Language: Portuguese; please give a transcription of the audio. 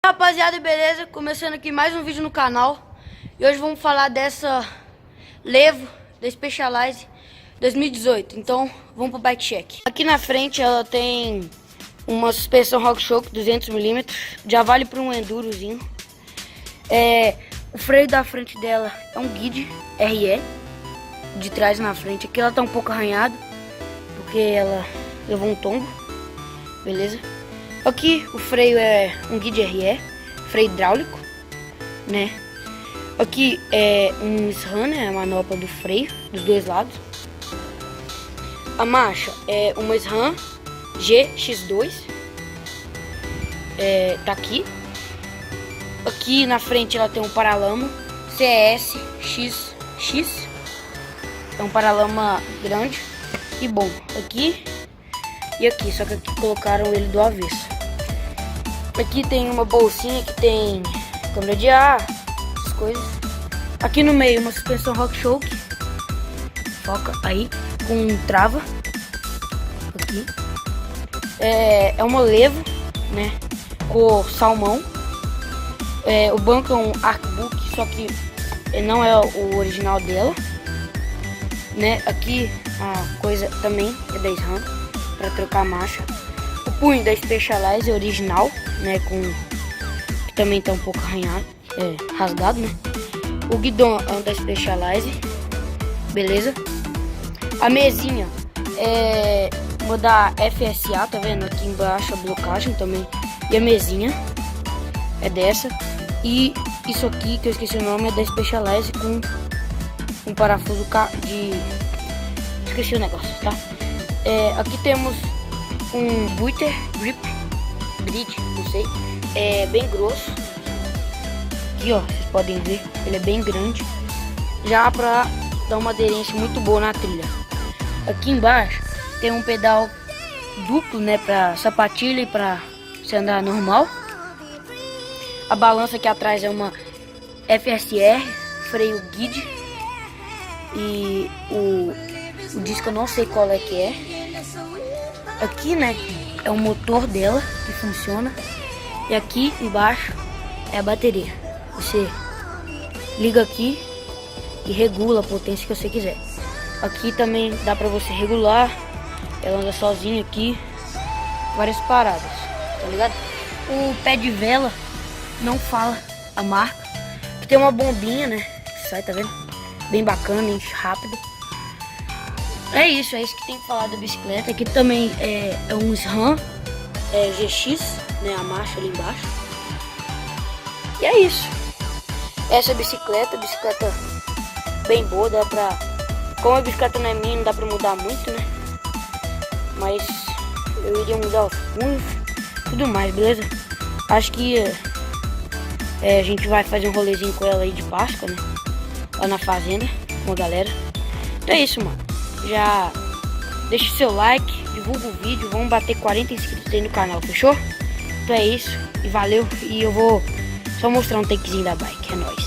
Rapaziada, beleza? Começando aqui mais um vídeo no canal. E hoje vamos falar dessa Levo da Specialized 2018. Então vamos pro bike check. Aqui na frente ela tem uma suspensão RockShox 200mm. Já vale para um endurozinho. O freio da frente dela é um Guide RE. De trás na frente. Aqui ela tá um pouco arranhada, porque ela levou um tombo. Beleza? Aqui o freio é um Guide RE, freio hidráulico, né? Aqui é um SRAM, né? A manopla do freio, dos dois lados. A marcha é uma SRAM GX2, tá aqui. Aqui na frente ela tem um paralama CS XX, é um paralama grande e bom. Aqui e aqui, só que aqui colocaram ele do avesso. Aqui tem uma bolsinha que tem câmera de ar, essas coisas. Aqui no meio uma suspensão RockShox, foca aí, com trava. Aqui é uma Levo, né, cor salmão. O banco é um Arcbook, só que não é o original dela, né. Aqui a coisa também é 10 RAM para trocar a marcha. O punho da Specialized é original, né, que também tá um pouco arranhado, rasgado, né. O guidão é um da Specialized, beleza. A mesinha é uma da FSA, tá vendo? Aqui embaixo a blocagem também. E a mesinha é dessa. E isso aqui, que eu esqueci o nome, é da Specialized com um parafuso de... esqueci o negócio, tá? Aqui temos um Buiter Grid, não sei, é bem grosso. Aqui ó, vocês podem ver, ele é bem grande, já pra dar uma aderência muito boa na trilha. Aqui embaixo tem um pedal duplo, né, pra sapatilha e pra você andar normal. A balança aqui atrás é uma FSR, freio Guide. E o disco eu não sei qual é que é. Aqui, né, é o motor dela que funciona. E aqui embaixo é a bateria. Você liga aqui e regula a potência que você quiser. Aqui também dá pra você regular. Ela anda sozinha aqui. Várias paradas, tá ligado? O pé de vela não fala a marca. Aqui tem uma bombinha, né, que sai, tá vendo? Bem bacana, enche rápido. É isso que tem que falar da bicicleta. Aqui também é um SRAM GX, né, a marcha ali embaixo. E é isso. Essa bicicleta bem boa, dá pra... Como a bicicleta não é minha, não dá pra mudar muito, né? Mas eu iria mudar os punhos, tudo mais, beleza? Acho que a gente vai fazer um rolezinho com ela aí de Páscoa, né? Lá na fazenda, com a galera. Então é isso, mano. Já deixa o seu like, divulga o vídeo. Vamos bater 40 inscritos aí no canal, fechou? Então é isso, e valeu. E eu vou só mostrar um takezinho da bike, é nóis.